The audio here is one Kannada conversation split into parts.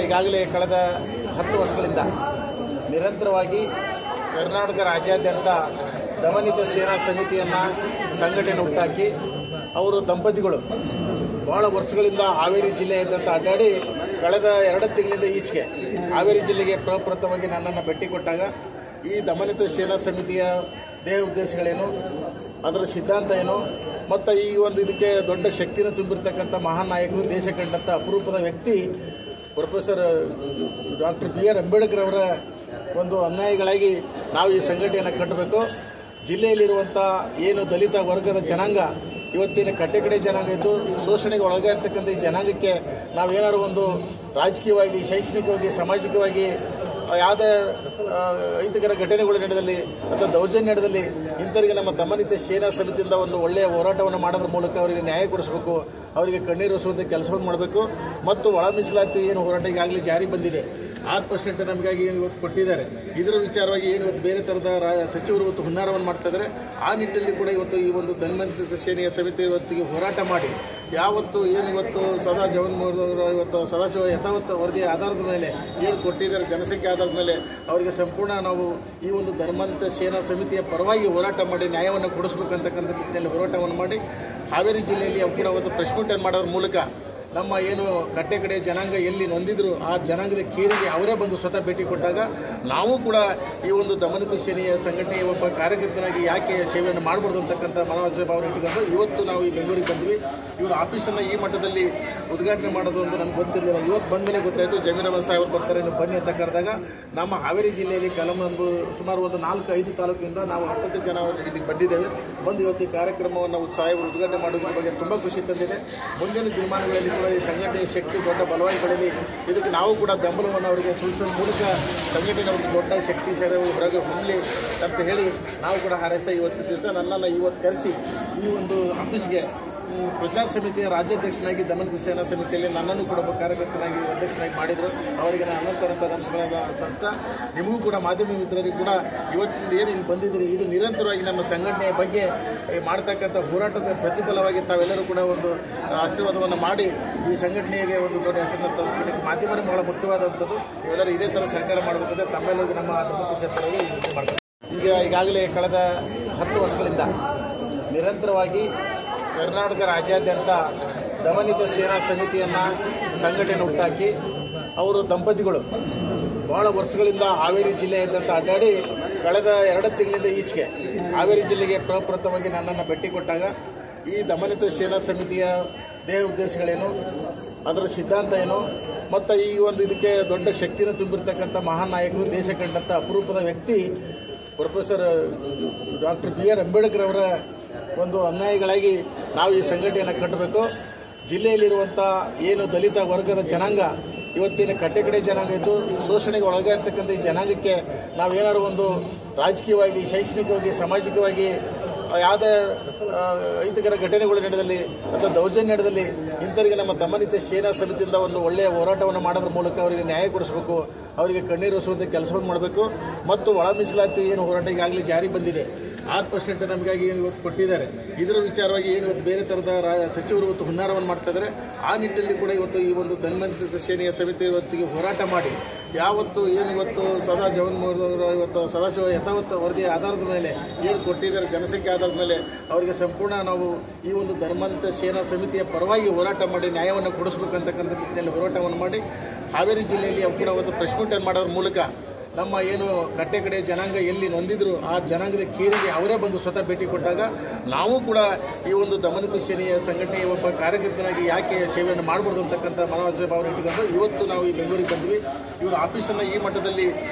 ಈಗಾಗಲೇ ಕಳೆದ 10 ವರ್ಷಗಳಿಂದ ನಿರಂತರವಾಗಿ ಕರ್ನಾಟಕ ರಾಜ್ಯಾದ್ಯಂತ ದಮನಿತ ಸೇನಾ ಸಮಿತಿಯನ್ನು ಸಂಘಟನೆ ಹುಟ್ಟಾಕಿ ಅವರು ದಂಪತಿಗಳು ಬಹಳ ವರ್ಷಗಳಿಂದ ಹಾವೇರಿ ಜಿಲ್ಲೆಯಾದ್ಯಂತ ಅಡ್ಡಾಡಿ ಕಳೆದ 2 ತಿಂಗಳಿಂದ ಈಚೆಗೆ ಹಾವೇರಿ ಜಿಲ್ಲೆಗೆ ಪ್ರಪ್ರಥಮವಾಗಿ ನನ್ನನ್ನು ಭೇಟಿ ಕೊಟ್ಟಾಗ ಈ ದಮನಿತ ಸೇನಾ ಸಮಿತಿಯ ದೇಹ ಉದ್ದೇಶಗಳೇನು, ಅದರ ಸಿದ್ಧಾಂತ ಏನು ಮತ್ತು ಈ ಒಂದು ಇದಕ್ಕೆ ದೊಡ್ಡ ಶಕ್ತಿಯನ್ನು ತುಂಬಿರ್ತಕ್ಕಂಥ ಮಹಾನ್ ನಾಯಕರು, ದೇಶ ಕಂಡಂಥ ಅಪರೂಪದ ವ್ಯಕ್ತಿ ಪ್ರೊಫೆಸರ್ ಡಾಕ್ಟರ್ BR ಅಂಬೇಡ್ಕರ್ ಅವರ ಒಂದು ಅನ್ಯಾಯಿಗಳಾಗಿ ನಾವು ಈ ಸಂಘಟನೆಯನ್ನು ಕಟ್ಟಬೇಕು. ಜಿಲ್ಲೆಯಲ್ಲಿರುವಂಥ ಏನು ದಲಿತ ವರ್ಗದ ಜನಾಂಗ ಇವತ್ತಿನ ಕಟ್ಟೆಕಡೆ ಜನಾಂಗ ಇದ್ದು ಶೋಷಣೆಗೆ ಒಳಗಾಗಿರ್ತಕ್ಕಂಥ ಈ ಜನಾಂಗಕ್ಕೆ ನಾವೇನಾದ್ರು ಒಂದು ರಾಜಕೀಯವಾಗಿ, ಶೈಕ್ಷಣಿಕವಾಗಿ, ಸಾಮಾಜಿಕವಾಗಿ ಯಾವುದೇ ಅಹಿತಕರ ಘಟನೆಗಳು ನಡೆದಲ್ಲಿ ಅಥವಾ ದೌರ್ಜನ್ಯ ನಡೆದಲ್ಲಿ ಇಂಥವರಿಗೆ ನಮ್ಮ ದಮನಿತ ಸೇನಾ ಸಮಿತಿಯಿಂದ ಒಂದು ಒಳ್ಳೆಯ ಹೋರಾಟವನ್ನು ಮಾಡೋದ್ರ ಮೂಲಕ ಅವರಿಗೆ ನ್ಯಾಯ ಕೊಡಿಸಬೇಕು, ಅವರಿಗೆ ಕಣ್ಣೀರು ಒರೆಸುವಂಥ ಕೆಲಸವನ್ನು ಮಾಡಬೇಕು. ಮತ್ತು ಒಳ ಮೀಸಲಾತಿ ಏನು ಹೋರಾಟ ಈಗಾಗಲೇ ಜಾರಿ ಬಂದಿದೆ, 6% ನಮಗಾಗಿ ಏನು ಇವತ್ತು ಕೊಟ್ಟಿದ್ದಾರೆ, ಇದರ ವಿಚಾರವಾಗಿ ಏನು ಇವತ್ತು ಬೇರೆ ಥರದ ಸಚಿವರು ಇವತ್ತು ಹುನ್ನಾರವನ್ನು ಮಾಡ್ತಾ ಇದ್ದಾರೆ. ಆ ನಿಟ್ಟಿನಲ್ಲಿ ಕೂಡ ಇವತ್ತು ಈ ಒಂದು ದಮನಿತ ಸೇನೆಯ ಸಮಿತಿ ಇವತ್ತಿಗೆ ಹೋರಾಟ ಮಾಡಿ ಯಾವತ್ತು ಏನು ಇವತ್ತು ಸದಾ ಜಗನ್ಮೋಹನ್ ಇವತ್ತು ಸದಾಶಿವ ಯಥಾವತ್ ವರದಿಯ ಆಧಾರದ ಮೇಲೆ ಏನು ಕೊಟ್ಟಿದ್ದಾರೆ, ಜನಸಂಖ್ಯೆ ಆಧಾರದ ಮೇಲೆ ಅವರಿಗೆ ಸಂಪೂರ್ಣ ನಾವು ಈ ಒಂದು ದಮನಿತ ಸೇನಾ ಸಮಿತಿಯ ಪರವಾಗಿ ಹೋರಾಟ ಮಾಡಿ ನ್ಯಾಯವನ್ನು ಕೊಡಿಸ್ಬೇಕಂತಕ್ಕಂಥ ನಿಟ್ಟಿನಲ್ಲಿ ಹೋರಾಟವನ್ನು ಮಾಡಿ ಹಾವೇರಿ ಜಿಲ್ಲೆಯಲ್ಲಿ ಅವು ಕೂಡ ಒಂದು ಪ್ರೆಸ್ ಮೀಟ್ ಮಾಡೋದ್ರ ಮೂಲಕ ನಮ್ಮ ಏನು ಕಟ್ಟೆ ಕಡೆ ಜನಾಂಗ ಎಲ್ಲಿ ನೊಂದಿದ್ರು ಆ ಜನಾಂಗದ ಕೇರಿಗೆ ಅವರೇ ಬಂದು ಸ್ವತಃ ಭೇಟಿ ಕೊಟ್ಟಾಗ ನಾವು ಕೂಡ ಈ ಒಂದು ದಮನಿತ ಸೇನೆಯ ಸಂಘಟನೆಯ ಒಬ್ಬ ಕಾರ್ಯಕರ್ತನಾಗಿ ಯಾಕೆ ಸೇವೆಯನ್ನು ಮಾಡಬಾರ್ದು ಅಂತಕ್ಕಂಥ ಮನೋಭಾವನೆ ಇಟ್ಟುಕೊಂಡು ಇವತ್ತು ನಾವು ಈ ಬೆಂಗಳೂರಿಗೆ ಬಂದ್ವಿ. ಇವರು ಆಫೀಸನ್ನು ಈ ಮಟ್ಟದಲ್ಲಿ ಉದ್ಘಾಟನೆ ಮಾಡೋದು ಅಂತ ನಮ್ಗೆ ಗೊತ್ತಿರಲಿಲ್ಲ. ಇವತ್ತು ಬಂದಮೇಲೆ ಗೊತ್ತಾಯಿತು, ಜಮೀರ್ ಅಹಮದ್ ಸಾಹೇಬರು ಬರ್ತಾರೆ, ನೀವು ಬನ್ನಿ ಅಂತ ಕರೆದಾಗ ನಮ್ಮ ಹಾವೇರಿ ಜಿಲ್ಲೆಯಲ್ಲಿ ಸುಮಾರು ಒಂದು 4-5 ತಾಲೂಕಿಂದ ನಾವು 70 ಜನ ಇಲ್ಲಿಗೆ ಬಂದಿದ್ದೇವೆ. ಬಂದು ಇವತ್ತು ಈ ಕಾರ್ಯಕ್ರಮವನ್ನು ಸಾಹೇಬರು ಉದ್ಘಾಟನೆ ಮಾಡೋದ್ರ ಬಗ್ಗೆ ತುಂಬ ಖುಷಿ ತಂದಿದೆ. ಮುಂದಿನ ದಿನಮಾನಗಳಲ್ಲಿ ಕೂಡ ಈ ಸಂಘಟನೆಯ ಶಕ್ತಿ ದೊಡ್ಡ ಬಲವಾಗಿ ಬೆಳೀಲಿ, ಇದಕ್ಕೆ ನಾವು ಕೂಡ ಬೆಂಬಲವನ್ನು ಅವರಿಗೆ ಸೂಚಿಸುವ ಮೂಲಕ ಸಂಘಟನೆ ಅವ್ರಿಗೆ ದೊಡ್ಡ ಶಕ್ತಿ ಹೊರಗೆ ಹೊಮ್ಮಲಿ ಅಂತ ಹೇಳಿ ನಾವು ಕೂಡ ಹಾರೈಸ್ತಾ ಇವತ್ತು ದಿವಸ ನನ್ನನ್ನು ಇವತ್ತು ಕರೆಸಿ ಈ ಒಂದು ಆಫೀಸ್ಗೆ ಪ್ರಚಾರ ಸಮಿತಿಯ ರಾಜ್ಯಾಧ್ಯಕ್ಷನಾಗಿ ದಮನಿತ ಸೇನಾ ಸಮಿತಿಯಲ್ಲಿ ನನ್ನನ್ನು ಕೂಡ ಒಬ್ಬ ಕಾರ್ಯಕರ್ತನಾಗಿ ಅಧ್ಯಕ್ಷನಾಗಿ ಮಾಡಿದರು. ಅವರಿಗೆ ನಾನು ಅನಂತ ನಮಸ್ಕಾರ ಸಂಸ್ಥೆ. ನಿಮಗೂ ಕೂಡ ಮಾಧ್ಯಮ ಮಿತ್ರರಿಗೂ ಕೂಡ ಇವತ್ತಿಂದ ಏನು ಇಲ್ಲಿ ಬಂದಿದ್ದೀರಿ, ಇದು ನಿರಂತರವಾಗಿ ನಮ್ಮ ಸಂಘಟನೆಯ ಬಗ್ಗೆ ಮಾಡ್ತಕ್ಕಂಥ ಹೋರಾಟದ ಪ್ರತಿಫಲವಾಗಿ ತಾವೆಲ್ಲರೂ ಕೂಡ ಒಂದು ಆಶೀರ್ವಾದವನ್ನು ಮಾಡಿ ಈ ಸಂಘಟನೆಗೆ ಒಂದು ದೊಡ್ಡ ಹೆಸರನ್ನು ತಂದುಕೊಳ್ಳಿ. ಮಾಧ್ಯಮನೇ ಬಹಳ ಮುಖ್ಯವಾದಂಥದ್ದು. ಇವೆಲ್ಲರೂ ಇದೇ ಥರ ಸಹಕಾರ ಮಾಡಬೇಕಂದ್ರೆ ತಮ್ಮೆಲ್ಲರಿಗೂ ನಮ್ಮ ದಮನಿತ ಸೇನೆಗಳಿಗೆ ಮಾಡ್ತಾರೆ. ಈಗಾಗಲೇ ಕಳೆದ 10 ವರ್ಷಗಳಿಂದ ನಿರಂತರವಾಗಿ ಕರ್ನಾಟಕ ರಾಜ್ಯಾದ್ಯಂತ ದಮನಿತ ಸೇನಾ ಸಮಿತಿಯನ್ನು ಸಂಘಟನೆ ಹುಟ್ಟಾಕಿ ಅವರು ದಂಪತಿಗಳು ಬಹಳ ವರ್ಷಗಳಿಂದ ಹಾವೇರಿ ಜಿಲ್ಲೆಯಾದ್ಯಂತ ಅಡ್ಡಾಡಿ ಕಳೆದ 2 ತಿಂಗಳಿಂದ ಈಚೆಗೆ ಹಾವೇರಿ ಜಿಲ್ಲೆಗೆ ಪ್ರಪ್ರಥಮವಾಗಿ ನನ್ನನ್ನು ಭೇಟಿ ಕೊಟ್ಟಾಗ ಈ ದಮನಿತ ಸೇನಾ ಸಮಿತಿಯ ದೇಹ ಉದ್ದೇಶಗಳೇನು, ಅದರ ಸಿದ್ಧಾಂತ ಏನು ಮತ್ತು ಈ ಒಂದು ಇದಕ್ಕೆ ದೊಡ್ಡ ಶಕ್ತಿಯನ್ನು ತುಂಬಿರ್ತಕ್ಕಂಥ ಮಹಾನ್ ನಾಯಕರು, ದೇಶ ಕಂಡಂಥ ಅಪರೂಪದ ವ್ಯಕ್ತಿ ಪ್ರೊಫೆಸರ್ ಡಾಕ್ಟರ್ BR ಅಂಬೇಡ್ಕರ್ ಅವರ ಒಂದು ಅನ್ಯಾಯಿಗಳಾಗಿ ನಾವು ಈ ಸಂಘಟನೆಯನ್ನು ಕಟ್ಟಬೇಕು. ಜಿಲ್ಲೆಯಲ್ಲಿರುವಂಥ ಏನು ದಲಿತ ವರ್ಗದ ಜನಾಂಗ ಇವತ್ತಿನ ಕಟ್ಟೆಕಡೆ ಜನಾಂಗ ಇದ್ದು ಶೋಷಣೆಗೆ ಒಳಗಾಗಿರ್ತಕ್ಕಂಥ ಈ ಜನಾಂಗಕ್ಕೆ ನಾವೇನಾದ್ರು ಒಂದು ರಾಜಕೀಯವಾಗಿ, ಶೈಕ್ಷಣಿಕವಾಗಿ, ಸಾಮಾಜಿಕವಾಗಿ ಯಾವುದೇ ಅಹಿತಕರ ಘಟನೆಗಳು ನಡೆದಲ್ಲಿ ಅಥವಾ ದೌರ್ಜನ್ಯ ನಡೆದಲ್ಲಿ ಇಂಥವರಿಗೆ ನಮ್ಮ ದಮನಿತ ಸೇನಾ ಸಮಿತಿಯಿಂದ ಒಂದು ಒಳ್ಳೆಯ ಹೋರಾಟವನ್ನು ಮಾಡೋದ್ರ ಮೂಲಕ ಅವರಿಗೆ ನ್ಯಾಯ ಕೊಡಿಸಬೇಕು, ಅವರಿಗೆ ಕಣ್ಣೀರು ಒರೆಸುವಂಥ ಕೆಲಸವನ್ನು ಮಾಡಬೇಕು. ಮತ್ತು ಒಳ ಮೀಸಲಾತಿ ಏನು ಹೋರಾಟ ಈಗಾಗಲೇ ಜಾರಿ ಬಂದಿದೆ, 6% ನಮಗಾಗಿ ಏನು ಇವತ್ತು ಕೊಟ್ಟಿದ್ದಾರೆ, ಇದರ ವಿಚಾರವಾಗಿ ಏನು ಇವತ್ತು ಬೇರೆ ಥರದ ಸಚಿವರು ಇವತ್ತು ಹುನ್ನಾರವನ್ನು ಮಾಡ್ತಾ ಇದ್ದಾರೆ. ಆ ನಿಟ್ಟಿನಲ್ಲಿ ಕೂಡ ಇವತ್ತು ಈ ಒಂದು ದಮನಿತ ಸೇನೆಯ ಸಮಿತಿ ಇವತ್ತಿಗೆ ಹೋರಾಟ ಮಾಡಿ ಯಾವತ್ತು ಏನು ಇವತ್ತು ಸದಾ ಜಗನ್ಮೋಹನ್ ಇವತ್ತು ಸದಾಶಿವ ಯಥಾವತ್ ವರದಿಯ ಆಧಾರದ ಮೇಲೆ ಏನು ಕೊಟ್ಟಿದ್ದಾರೆ, ಜನಸಂಖ್ಯೆ ಆಧಾರದ ಮೇಲೆ ಅವರಿಗೆ ಸಂಪೂರ್ಣ ನಾವು ಈ ಒಂದು ದಮನಿತ ಸೇನಾ ಸಮಿತಿಯ ಪರವಾಗಿ ಹೋರಾಟ ಮಾಡಿ ನ್ಯಾಯವನ್ನು ಕೊಡಿಸ್ಬೇಕಂತಕ್ಕಂಥ ನಿಟ್ಟಿನಲ್ಲಿ ಹೋರಾಟವನ್ನು ಮಾಡಿ ಹಾವೇರಿ ಜಿಲ್ಲೆಯಲ್ಲಿ ಅವು ಕೂಡ ಒಂದು ಪ್ರೆಸ್ ಮೀಟ್ ಮಾಡೋದ್ರ ಮೂಲಕ ನಮ್ಮ ಏನು ಕಟ್ಟೆ ಕಡೆ ಜನಾಂಗ ಎಲ್ಲಿ ನೊಂದಿದ್ರು ಆ ಜನಾಂಗದ ಕೇರಿಗೆ ಅವರೇ ಬಂದು ಸ್ವತಃ ಭೇಟಿ ಕೊಟ್ಟಾಗ ನಾವು ಕೂಡ ಈ ಒಂದು ದಮನಿತ ಸೇನೆಯ ಸಂಘಟನೆಯ ಒಬ್ಬ ಕಾರ್ಯಕರ್ತನಾಗಿ ಯಾಕೆ ಸೇವೆಯನ್ನು ಮಾಡಬಾರ್ದು ಅಂತಕ್ಕಂಥ ಮನೋಭಾವನೆ ಇಟ್ಟುಕೊಂಡು ಇವತ್ತು ನಾವು ಈ ಬೆಂಗಳೂರಿಗೆ ಬಂದ್ವಿ. ಇವರು ಆಫೀಸನ್ನು ಈ ಮಟ್ಟದಲ್ಲಿ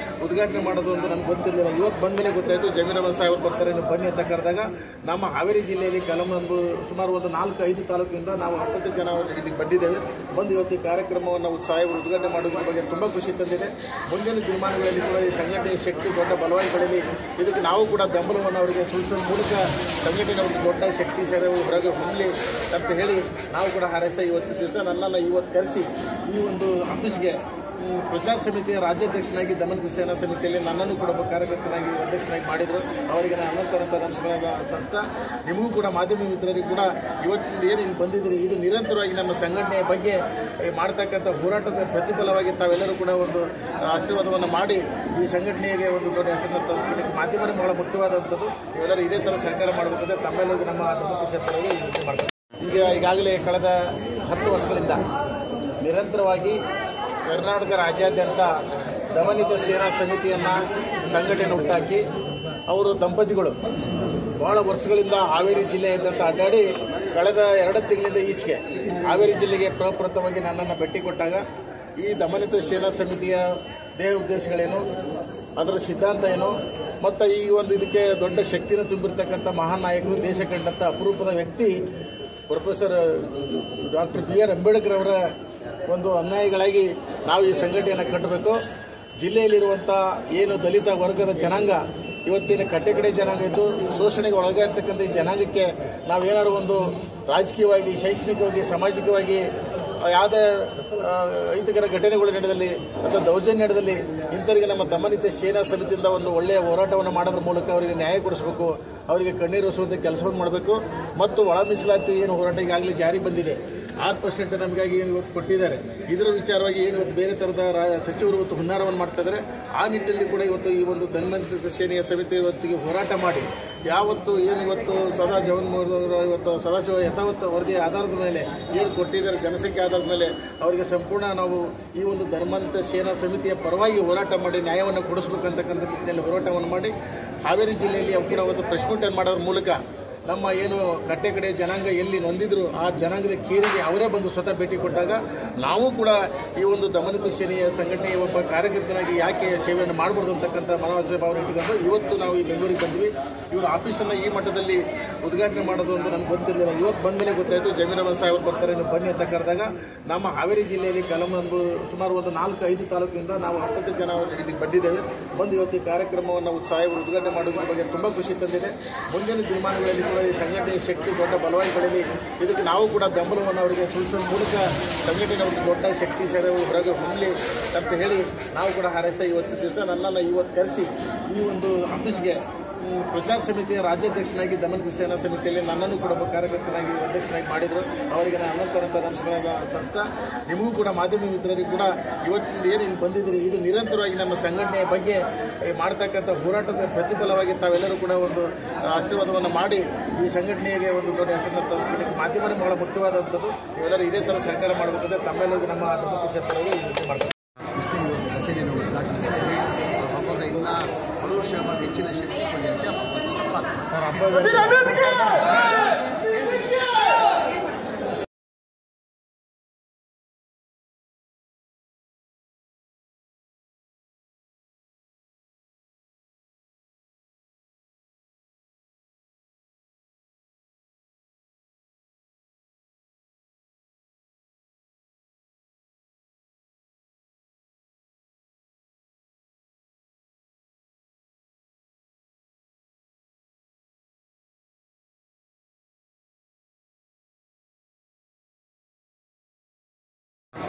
ಉದ್ಘಾಟನೆ ಮಾಡೋದು ಅಂತ ನಮ್ಗೆ ಗೊತ್ತಿರಲಿಲ್ಲ. ಇವತ್ತು ಬಂದಮೇಲೆ ಗೊತ್ತಾಯಿತು, ಜಮೀರ್ ಅಹಮದ್ ಸಾಹೇಬರು ಬರ್ತಾರೆ, ನೀವು ಬನ್ನಿ ಅಂತ ಕರೆದಾಗ ನಮ್ಮ ಹಾವೇರಿ ಜಿಲ್ಲೆಯಲ್ಲಿ ಸುಮಾರು ಒಂದು 4-5 ತಾಲೂಕಿಂದ ನಾವು 70 ಜನ ಇಲ್ಲಿಗೆ ಬಂದಿದ್ದೇವೆ. ಬಂದು ಇವತ್ತು ಈ ಕಾರ್ಯಕ್ರಮವನ್ನು ಸಾಹೇಬರು ಉದ್ಘಾಟನೆ ಮಾಡೋದ್ರ ಬಗ್ಗೆ ತುಂಬ ಖುಷಿ ತಂದಿದೆ. ಮುಂದಿನ ದಿನಮಾನಗಳಲ್ಲಿ ಈ ಸಂಘಟನೆಯ ಶಕ್ತಿ ದೊಡ್ಡ ಬಲವಾಗಿ ಬೆಳೀಲಿ, ಇದಕ್ಕೆ ನಾವು ಕೂಡ ಬೆಂಬಲವನ್ನು ಅವರಿಗೆ ಸೂಚಿಸುವ ಮೂಲಕ ಸಂಘಟನೆ ಅವ್ರಿಗೆ ದೊಡ್ಡ ಶಕ್ತಿ ಹೊರಗೆ ಹೊಮ್ಮಲಿ ಅಂತ ಹೇಳಿ ನಾವು ಕೂಡ ಹಾರೈಸ್ತಾ ಇವತ್ತು ದಿವಸ ನನ್ನನ್ನು ಇವತ್ತು ಕರೆಸಿ ಈ ಒಂದು ಆಫೀಸ್ಗೆ ಪ್ರಚಾರ ಸಮಿತಿಯ ರಾಜ್ಯಾಧ್ಯಕ್ಷನಾಗಿ ದಮನಿತ ಸೇನಾ ಸಮಿತಿಯಲ್ಲಿ ನನ್ನನ್ನು ಕೂಡ ಒಬ್ಬ ಕಾರ್ಯಕರ್ತನಾಗಿ ಅಧ್ಯಕ್ಷನಾಗಿ ಮಾಡಿದರು. ಅವರಿಗೆ ನಾನು ಅನಂತ ನಮಸ್ಕಾರ ಸಂಸ್ಥೆ. ನಿಮಗೂ ಕೂಡ ಮಾಧ್ಯಮ ಮಿತ್ರರಿಗೂ ಕೂಡ ಇವತ್ತಿಂದ ಏನು ಇಲ್ಲಿ ಬಂದಿದ್ದೀರಿ, ಇದು ನಿರಂತರವಾಗಿ ನಮ್ಮ ಸಂಘಟನೆಯ ಬಗ್ಗೆ ಮಾಡ್ತಕ್ಕಂಥ ಹೋರಾಟದ ಪ್ರತಿಫಲವಾಗಿ ತಾವೆಲ್ಲರೂ ಕೂಡ ಒಂದು ಆಶೀರ್ವಾದವನ್ನು ಮಾಡಿ ಈ ಸಂಘಟನೆಗೆ ಒಂದು ದೊಡ್ಡ ಹೆಸರನ್ನು ತಂದು ಮಾಧ್ಯಮನೇ ಬಹಳ ಮುಖ್ಯವಾದಂಥದ್ದು. ಇವೆಲ್ಲರೂ ಇದೇ ಥರ ಸಹಕಾರ ಮಾಡಬೇಕಂದ್ರೆ ತಮ್ಮೆಲ್ಲರಿಗೂ ನಮ್ಮ ದಮನಿತ ಸೇನೆಗಳಿಗೆ ವಿನಂತಿ ಮಾಡ್ತಾರೆ. ಈಗಾಗಲೇ ಕಳೆದ 10 ವರ್ಷಗಳಿಂದ ನಿರಂತರವಾಗಿ ಕರ್ನಾಟಕ ರಾಜ್ಯಾದ್ಯಂತ ದಮನಿತ ಸೇನಾ ಸಮಿತಿಯನ್ನು ಸಂಘಟನೆ ಹುಟ್ಟಾಕಿ ಅವರು ದಂಪತಿಗಳು ಬಹಳ ವರ್ಷಗಳಿಂದ ಹಾವೇರಿ ಜಿಲ್ಲೆಯಾದ್ಯಂತ ಅಡ್ಡಾಡಿ ಕಳೆದ 2 ತಿಂಗಳಿಂದ ಈಚೆಗೆ ಹಾವೇರಿ ಜಿಲ್ಲೆಗೆ ಪ್ರಪ್ರಥಮವಾಗಿ ನನ್ನನ್ನು ಭೇಟಿ ಕೊಟ್ಟಾಗ ಈ ದಮನಿತ ಸೇನಾ ಸಮಿತಿಯ ದೇಹ ಉದ್ದೇಶಗಳೇನು, ಅದರ ಸಿದ್ಧಾಂತ ಏನು ಮತ್ತು ಈ ಒಂದು ಇದಕ್ಕೆ ದೊಡ್ಡ ಶಕ್ತಿಯನ್ನು ತುಂಬಿರ್ತಕ್ಕಂಥ ಮಹಾನ್ ನಾಯಕರು, ದೇಶ ಕಂಡಂಥ ಅಪರೂಪದ ವ್ಯಕ್ತಿ professor doctor B R Ambedkar ಅವರ ಒಂದು ಅನ್ಯಾಯಗಳಾಗಿ ನಾವು ಈ ಸಂಘಟನೆಯನ್ನು ಕಟ್ಟಬೇಕು. ಜಿಲ್ಲೆಯಲ್ಲಿರುವಂಥ ಏನು ದಲಿತ ವರ್ಗದ ಜನಾಂಗ ಇವತ್ತಿನ ಕಟ್ಟೆಕಡೆ ಜನಾಂಗ ಇದ್ದು ಶೋಷಣೆಗೆ ಒಳಗಾಗಿರ್ತಕ್ಕಂಥ ಈ ಜನಾಂಗಕ್ಕೆ ನಾವೇನಾದ್ರು ಒಂದು ರಾಜಕೀಯವಾಗಿ, ಶೈಕ್ಷಣಿಕವಾಗಿ, ಸಾಮಾಜಿಕವಾಗಿ ಯಾವುದೇ ಅಹಿತಕರ ಘಟನೆಗಳು ನಡೆದಲ್ಲಿ ಅಥವಾ ದೌರ್ಜನ್ಯ ನಡೆದಲ್ಲಿ ಇಂಥವರಿಗೆ ನಮ್ಮ ದಮನಿತ ಸೇನಾ ಸಮಿತಿಯಿಂದ ಒಂದು ಒಳ್ಳೆಯ ಹೋರಾಟವನ್ನು ಮಾಡೋದ್ರ ಮೂಲಕ ಅವರಿಗೆ ನ್ಯಾಯ ಕೊಡಿಸಬೇಕು, ಅವರಿಗೆ ಕಣ್ಣೀರು ಒರೆಸುವಂಥ ಕೆಲಸವನ್ನು ಮಾಡಬೇಕು. ಮತ್ತು ಒಳ ಮೀಸಲಾತಿ ಏನು ಹೋರಾಟ ಈಗಾಗಲೇ ಜಾರಿ ಬಂದಿದೆ, 6% ನಮಗಾಗಿ ಏನು ಇವತ್ತು ಕೊಟ್ಟಿದ್ದಾರೆ. ಇದರ ವಿಚಾರವಾಗಿ ಏನು ಇವತ್ತು ಬೇರೆ ಥರದ ಸಚಿವರು ಇವತ್ತು ಹುನ್ನಾರವನ್ನು ಮಾಡ್ತಾ ಇದ್ದಾರೆ. ಆ ನಿಟ್ಟಿನಲ್ಲಿ ಕೂಡ ಇವತ್ತು ಈ ಒಂದು ದಮನಿತ ಸೇನೆಯ ಸಮಿತಿ ಇವತ್ತಿಗೆ ಹೋರಾಟ ಮಾಡಿ ಯಾವತ್ತು ಏನು ಇವತ್ತು ಸದಾ ಜಗನ್ಮೋಹನ್ ಇವತ್ತು ಸದಾಶಿವ ಯಥಾವತ್ ವರದಿಯ ಆಧಾರದ ಮೇಲೆ ಏನು ಕೊಟ್ಟಿದ್ದಾರೆ, ಜನಸಂಖ್ಯೆ ಆಧಾರದ ಮೇಲೆ ಅವರಿಗೆ ಸಂಪೂರ್ಣ ನಾವು ಈ ಒಂದು ದಮನಿತ ಸೇನಾ ಸಮಿತಿಯ ಪರವಾಗಿ ಹೋರಾಟ ಮಾಡಿ ನ್ಯಾಯವನ್ನು ಕೊಡಿಸಬೇಕಂತಕ್ಕಂಥ ನಿಟ್ಟಿನಲ್ಲಿ ಹೋರಾಟವನ್ನು ಮಾಡಿ ಹಾವೇರಿ ಜಿಲ್ಲೆಯಲ್ಲಿ ಕೂಡ ಒಂದು ಪ್ರೆಸ್ ಮೀಟ್ ಮಾಡೋದ್ರ ಮೂಲಕ ನಮ್ಮ ಏನು ಕಟ್ಟೆಕಡೆ ಜನಾಂಗ ಎಲ್ಲಿ ನೊಂದಿದ್ರು ಆ ಜನಾಂಗದ ಕೇರಿಗೆ ಅವರೇ ಬಂದು ಸ್ವತಃ ಭೇಟಿ ಕೊಟ್ಟಾಗ ನಾವು ಕೂಡ ಈ ಒಂದು ದಮನಿತ ಸೇನೆಯ ಸಂಘಟನೆಯ ಒಬ್ಬ ಕಾರ್ಯಕರ್ತನಾಗಿ ಯಾಕೆ ಸೇವೆಯನ್ನು ಮಾಡಬಾರ್ದು ಅಂತಕ್ಕಂಥ ಮನೋಜ ಭಾವನೆ ಇಟ್ಟುಕೊಂಡು ಇವತ್ತು ನಾವು ಈ ಬೆಂಗಳೂರಿಗೆ ಬಂದ್ವಿ. ಇವರ ಆಫೀಸನ್ನು ಈ ಮಟ್ಟದಲ್ಲಿ ಉದ್ಘಾಟನೆ ಮಾಡೋದು ಅಂತ ನಮ್ಗೆ ಗೊತ್ತಿರಲಿಲ್ಲ. ಇವತ್ತು ಬಂದ ಮೇಲೆ ಗೊತ್ತಾಯಿತು. ಜಮೀರ್ ಅಹಮದ್ ಸಾಹೇಬರು ಬರ್ತಾರೆ, ನೀವು ಬನ್ನಿ ಅಂತ ಕರೆದಾಗ ನಮ್ಮ ಹಾವೇರಿ ಜಿಲ್ಲೆಯಲ್ಲಿ ಕೆಲವೊಂದು ಸುಮಾರು ಒಂದು 4-5 ತಾಲೂಕಿನಿಂದ ನಾವು 70 ಜನ ಇಲ್ಲಿಗೆ ಬಂದಿದ್ದೇವೆ. ಬಂದು ಇವತ್ತು ಈ ಕಾರ್ಯಕ್ರಮವನ್ನು ಸಾಹೇಬರು ಉದ್ಘಾಟನೆ ಮಾಡೋದ್ರ ಬಗ್ಗೆ ತುಂಬ ಖುಷಿ ತಂದಿದೆ. ಮುಂದಿನ ದಿನಮಾನಗಳಲ್ಲಿ ಈ ಸಂಘಟನೆಯ ಶಕ್ತಿ ದೊಡ್ಡ ಬಲವಾಗಿ ಬೆಳೀಲಿ. ಇದಕ್ಕೆ ನಾವು ಕೂಡ ಬೆಂಬಲವನ್ನು ಅವರಿಗೆ ಸೂಚಿಸುವ ಮೂಲಕ ಸಂಘಟನೆ ಒಂದು ದೊಡ್ಡ ಶಕ್ತಿ ಹೊರಗೆ ಹೊರಲಿ ಅಂತ ಹೇಳಿ ನಾವು ಕೂಡ ಹಾರೈಸ್ತಾ ಇವತ್ತು ದಿವಸ ನನ್ನನ್ನು ಇವತ್ತು ಕರೆಸಿ ಈ ಒಂದು ಆಫೀಸ್ಗೆ ಪ್ರಚಾರ ಸಮಿತಿಯ ರಾಜ್ಯಾಧ್ಯಕ್ಷನಾಗಿ ದಮನಿತ ಸೇನಾ ಸಮಿತಿಯಲ್ಲಿ ನನ್ನನ್ನು ಕೂಡ ಒಬ್ಬ ಕಾರ್ಯಕರ್ತನಾಗಿ ಅಧ್ಯಕ್ಷನಾಗಿ ಮಾಡಿದರು. ಅವರಿಗೆ ನಾನು ಅನಂತ ನಮಸ್ಕಾರ ಸಂಸ್ಥೆ. ನಿಮಗೂ ಕೂಡ ಮಾಧ್ಯಮ ಮಿತ್ರರಿಗೂ ಕೂಡ ಇವತ್ತಿಂದ ಏನು ಇಲ್ಲಿ ಬಂದಿದ್ದೀರಿ, ಇದು ನಿರಂತರವಾಗಿ ನಮ್ಮ ಸಂಘಟನೆಯ ಬಗ್ಗೆ ಮಾಡ್ತಕ್ಕಂಥ ಹೋರಾಟದ ಪ್ರತಿಫಲವಾಗಿ ತಾವೆಲ್ಲರೂ ಕೂಡ ಒಂದು ಆಶೀರ್ವಾದವನ್ನು ಮಾಡಿ ಈ ಸಂಘಟನೆಗೆ ಒಂದು ದೊಡ್ಡ ಹೆಸರನ್ನು ತಂದು ಮಾಧ್ಯಮನೇ ಬಹಳ ಮುಖ್ಯವಾದಂಥದ್ದು. ಇವೆಲ್ಲರೂ ಇದೇ ಥರ ಸಹಕಾರ ಮಾಡಬೇಕಂದ್ರೆ ತಮ್ಮೆಲ್ಲರಿಗೂ ನಮ್ಮ ದಮನಿತ ಸೇನೆಗಳಿಗೆ ವಿನಂತಿ ಮಾಡ್ತಾರೆ. ಇಷ್ಟೇ ಇವತ್ತು ಕಚೇರಿಯನ್ನು ಉದ್ಘಾಟಿಸಿದ್ದೇವೆ. ಹಬ್ಬದ ಇನ್ನ 1 ವರ್ಷ ಹೆಚ್ಚಿನ ಶಕ್ತಿ ಕೊಡಲಿಕ್ಕೆ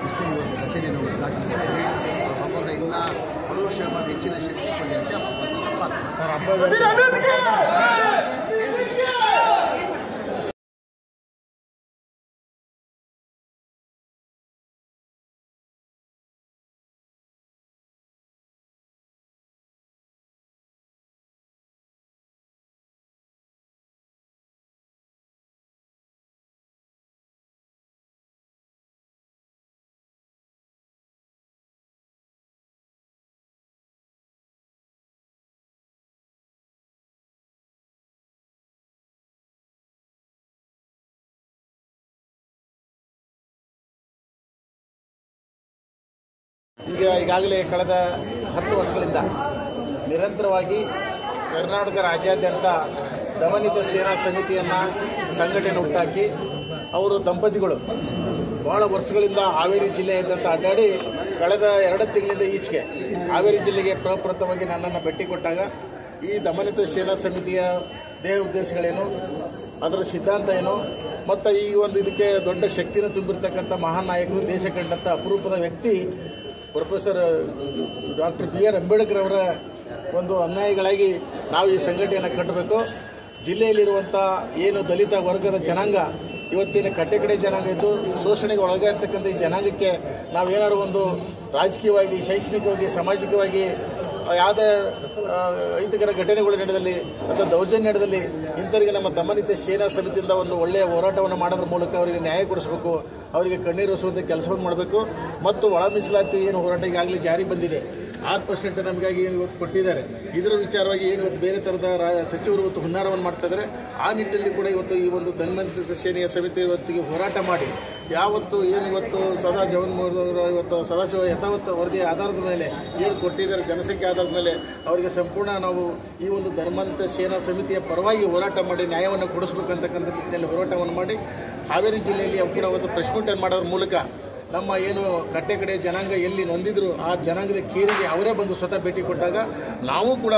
ಇಷ್ಟೇ ಇವತ್ತು ಕಚೇರಿಯನ್ನು ಉದ್ಘಾಟಿಸಿದ್ದೇವೆ. ಹಬ್ಬದ ಇನ್ನ 1 ವರ್ಷ ಹೆಚ್ಚಿನ ಶಕ್ತಿ ಕೊಡಲಿಕ್ಕೆ ಈಗಾಗಲೇ ಕಳೆದ 10 ವರ್ಷಗಳಿಂದ ನಿರಂತರವಾಗಿ ಕರ್ನಾಟಕ ರಾಜ್ಯಾದ್ಯಂತ ದಮನಿತ ಸೇನಾ ಸಮಿತಿಯನ್ನು ಸಂಘಟನೆ ಹುಟ್ಟಾಕಿ ಅವರು ದಂಪತಿಗಳು ಬಹಳ ವರ್ಷಗಳಿಂದ ಹಾವೇರಿ ಜಿಲ್ಲೆಯಾದ್ಯಂತ ಅಡ್ಡಾಡಿ ಕಳೆದ 2 ತಿಂಗಳಿಂದ ಈಚೆಗೆ ಹಾವೇರಿ ಜಿಲ್ಲೆಗೆ ಪ್ರಪ್ರಥಮವಾಗಿ ನನ್ನನ್ನು ಭೇಟಿ ಕೊಟ್ಟಾಗ ಈ ದಮನಿತ ಸೇನಾ ಸಮಿತಿಯ ದೇಹ ಉದ್ದೇಶಗಳೇನು, ಅದರ ಸಿದ್ಧಾಂತ ಏನು ಮತ್ತು ಈ ಒಂದು ಇದಕ್ಕೆ ದೊಡ್ಡ ಶಕ್ತಿಯನ್ನು ತುಂಬಿರ್ತಕ್ಕಂಥ ಮಹಾನ್ ನಾಯಕರು, ದೇಶ ಕಂಡಂಥ ಅಪರೂಪದ ವ್ಯಕ್ತಿ ಪ್ರೊಫೆಸರ್ ಡಾಕ್ಟರ್ BR ಅಂಬೇಡ್ಕರ್ ಅವರ ಒಂದು ಅನ್ಯಾಯಗಳಾಗಿ ನಾವು ಈ ಸಂಘಟನೆಯನ್ನು ಕಟ್ಟಬೇಕು. ಜಿಲ್ಲೆಯಲ್ಲಿರುವಂಥ ಏನು ದಲಿತ ವರ್ಗದ ಜನಾಂಗ ಇವತ್ತಿನ ಕಟ್ಟೆಕಡೆ ಜನಾಂಗ ಇದ್ದು ಶೋಷಣೆಗೆ ಒಳಗಾಗಿರ್ತಕ್ಕಂಥ ಈ ಜನಾಂಗಕ್ಕೆ ನಾವೇನಾದ್ರು ಒಂದು ರಾಜಕೀಯವಾಗಿ, ಶೈಕ್ಷಣಿಕವಾಗಿ, ಸಾಮಾಜಿಕವಾಗಿ ಯಾವುದೇ ಅಹಿತಕರ ಘಟನೆಗಳು ನಡೆದಲ್ಲಿ ಅಥವಾ ದೌರ್ಜನ್ಯ ನಡೆದಲ್ಲಿ ಇಂಥವರಿಗೆ ನಮ್ಮ ದಮನಿತ ಸೇನಾ ಸಮಿತಿಯಿಂದ ಒಂದು ಒಳ್ಳೆಯ ಹೋರಾಟವನ್ನು ಮಾಡೋದ್ರ ಮೂಲಕ ಅವರಿಗೆ ನ್ಯಾಯ ಕೊಡಿಸಬೇಕು, ಅವರಿಗೆ ಕಣ್ಣೀರು ಒರೆಸುವಂಥ ಕೆಲಸವನ್ನು ಮಾಡಬೇಕು. ಮತ್ತು ಒಳ ಮೀಸಲಾತಿ ಏನು ಹೋರಾಟ ಈಗಾಗಲೇ ಜಾರಿ ಬಂದಿದೆ, 6% ನಮಗಾಗಿ ಏನು ಇವತ್ತು ಕೊಟ್ಟಿದ್ದಾರೆ. ಇದರ ವಿಚಾರವಾಗಿ ಏನು ಇವತ್ತು ಬೇರೆ ಥರದ ಸಚಿವರು ಇವತ್ತು ಹುನ್ನಾರವನ್ನು ಮಾಡ್ತಾ ಇದ್ದಾರೆ. ಆ ನಿಟ್ಟಿನಲ್ಲಿ ಕೂಡ ಇವತ್ತು ಈ ಒಂದು ದಮನಿತ ಸೇನೆಯ ಸಮಿತಿ ಇವತ್ತಿಗೆ ಹೋರಾಟ ಮಾಡಿ ಯಾವತ್ತು ಏನು ಇವತ್ತು ಇವತ್ತು ಸದಾಶಿವ ಯಥಾವತ್ ವರದಿ ಆಧಾರದ ಮೇಲೆ ಏನು ಕೊಟ್ಟಿದ್ದಾರೆ, ಜನಸಂಖ್ಯೆ ಆಧಾರದ ಮೇಲೆ ಅವರಿಗೆ ಸಂಪೂರ್ಣ ನಾವು ಈ ಒಂದು ದಮನಿತ ಸೇನಾ ಸಮಿತಿಯ ಪರವಾಗಿ ಹೋರಾಟ ಮಾಡಿ ನ್ಯಾಯವನ್ನು ಕೊಡಿಸ್ಬೇಕಂತಕ್ಕಂಥ ನಿಟ್ಟಿನಲ್ಲಿ ಹೋರಾಟವನ್ನು ಮಾಡಿ ಹಾವೇರಿ ಜಿಲ್ಲೆಯಲ್ಲಿ ಅವು ಕೂಡ ಒಂದು ಪ್ರೆಸ್ ಮೀಟ್ ಮಾಡೋದ್ರ ಮೂಲಕ ನಮ್ಮ ಏನು ಕಟ್ಟೆ ಕಡೆ ಜನಾಂಗ ಎಲ್ಲಿ ನೊಂದಿದ್ರು ಆ ಜನಾಂಗದ ಕೇರಿಗೆ ಅವರೇ ಬಂದು ಸ್ವತಃ ಭೇಟಿ ಕೊಟ್ಟಾಗ ನಾವು ಕೂಡ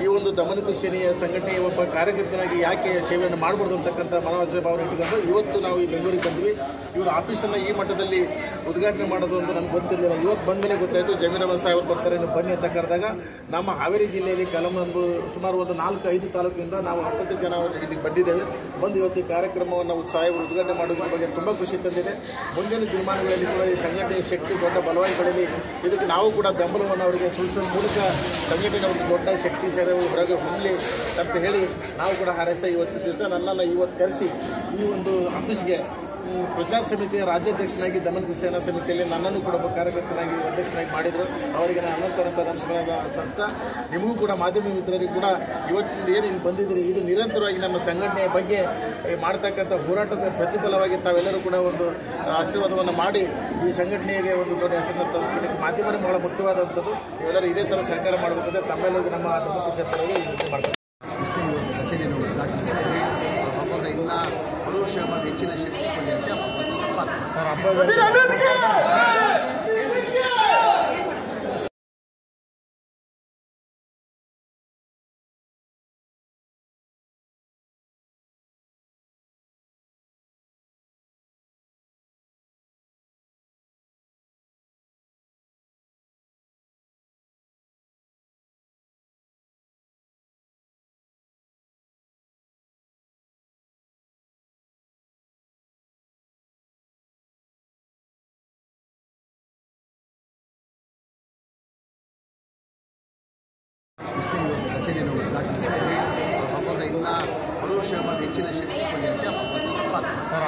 ಈ ಒಂದು ದಮನಿತ ಸೇನೆಯ ಸಂಘಟನೆಯ ಒಬ್ಬ ಕಾರ್ಯಕರ್ತನಾಗಿ ಯಾಕೆ ಸೇವೆಯನ್ನು ಮಾಡಬಾರ್ದು ಅಂತಕ್ಕಂಥ ಮನೋಭಾವನೆ ಇಟ್ಟುಕೊಂಡು ಇವತ್ತು ನಾವು ಈ ಬೆಂಗಳೂರಿಗೆ ಬಂದ್ವಿ. ಇವರು ಆಫೀಸನ್ನು ಈ ಮಟ್ಟದಲ್ಲಿ ಉದ್ಘಾಟನೆ ಮಾಡೋದು ಅಂತ ನಮ್ಗೆ ಗೊತ್ತಿರಲಿಲ್ಲ. ಇವತ್ತು ಬಂದ ಮೇಲೆ ಗೊತ್ತಾಯಿತು. ಜಮೀರ್ ಅಹಮದ್ ಸಾಹೇಬರು ಬರ್ತಾರೆ, ನೀವು ಬನ್ನಿ ಅಂತ ಕರೆದಾಗ ನಮ್ಮ ಹಾವೇರಿ ಜಿಲ್ಲೆಯಲ್ಲಿ ಸುಮಾರು ಒಂದು 4-5 ತಾಲೂಕಿನಿಂದ ನಾವು 70 ಜನ ಇಲ್ಲಿಗೆ ಬಂದಿದ್ದೇವೆ. ಬಂದು ಇವತ್ತು ಈ ಕಾರ್ಯಕ್ರಮವನ್ನು ಸಾಹೇಬರು ಉದ್ಘಾಟನೆ ಮಾಡೋದ್ರ ಬಗ್ಗೆ ತುಂಬ ಖುಷಿ ತಂದಿದೆ. ಮುಂದಿನ ದಿನಮಾನಗಳಲ್ಲಿ ಕೂಡ ಈ ಸಂಘಟನೆಯ ಶಕ್ತಿ ದೊಡ್ಡ ಬಲವಾಗಿ ಬೆಳೀಲಿ. ಇದಕ್ಕೆ ನಾವು ಕೂಡ ಬೆಂಬಲವನ್ನು ಅವರಿಗೆ ಸೂಚಿಸುವ ಮೂಲಕ ಸಂಘಟನೆ ಒಂದು ದೊಡ್ಡ ಶಕ್ತಿ ಹೊರಗೆ ಹೊಂದಲಿ ಅಂತ ಹೇಳಿ ನಾವು ಕೂಡ ಹಾರೈಸ್ತಾ ಇವತ್ತು ದಿವಸ ನನ್ನನ್ನು ಇವತ್ತು ಕರೆಸಿ ಈ ಒಂದು ಆಫೀಸ್ಗೆ ಪ್ರಚಾರ ಸಮಿತಿಯ ರಾಜ್ಯಾಧ್ಯಕ್ಷನಾಗಿ ದಮನಿತ ಸೇನಾ ಸಮಿತಿಯಲ್ಲಿ ನನ್ನನ್ನು ಕೂಡ ಒಬ್ಬ ಕಾರ್ಯಕರ್ತನಾಗಿ ಅಧ್ಯಕ್ಷನಾಗಿ ಮಾಡಿದರು. ಅವರಿಗೆ ನಾನು ಅನಂತ ನಮಸ್ಕಾರ ಸಂಸ್ಥೆ. ನಿಮಗೂ ಕೂಡ ಮಾಧ್ಯಮ ಮಿತ್ರರಿಗೂ ಕೂಡ ಇವತ್ತಿಂದ ಏನು ಇಲ್ಲಿ ಬಂದಿದ್ದೀರಿ, ಇದು ನಿರಂತರವಾಗಿ ನಮ್ಮ ಸಂಘಟನೆಯ ಬಗ್ಗೆ ಮಾಡ್ತಕ್ಕಂಥ ಹೋರಾಟದ ಪ್ರತಿಫಲವಾಗಿ ತಾವೆಲ್ಲರೂ ಕೂಡ ಒಂದು ಆಶೀರ್ವಾದವನ್ನು ಮಾಡಿ ಈ ಸಂಘಟನೆಗೆ ಒಂದು ದೊಡ್ಡ ಹೆಸರನ್ನು ತಂದು ಮಾಧ್ಯಮನೇ ಬಹಳ ಮುಖ್ಯವಾದಂಥದ್ದು. ಇವೆಲ್ಲರೂ ಇದೇ ಥರ ಸಹಕಾರ ಮಾಡಬೇಕಂದ್ರೆ ತಮ್ಮೆಲ್ಲರಿಗೂ ನಮ್ಮ ದಮನಿತ ಸೇನೆಗಳಿಗೆ ಮಾಡ್ತಾರೆ. ಇಷ್ಟೇ ಇವತ್ತು ಕಚೇರಿಯನ್ನು ಉದ್ಘಾಟನೆ ಹಬ್ಬದ ಇನ್ನೂ 6 ವರ್ಷ ಹೆಚ್ಚಿನ ಶಕ್ತಿ ಕೊಡಿ ಅಂತ ಸರ್ ಇಷ್ಟೇ ಇವತ್ತು ಕಚೇರಿಯನ್ನು ಉದ್ಘಾಟನೆ ಹಬ್ಬದ ಇನ್ನೂ 6 ವರ್ಷ ಹೆಚ್ಚಿನ ಶಕ್ತಿ ಕೊಡಿ ಅಂತ ಸರ್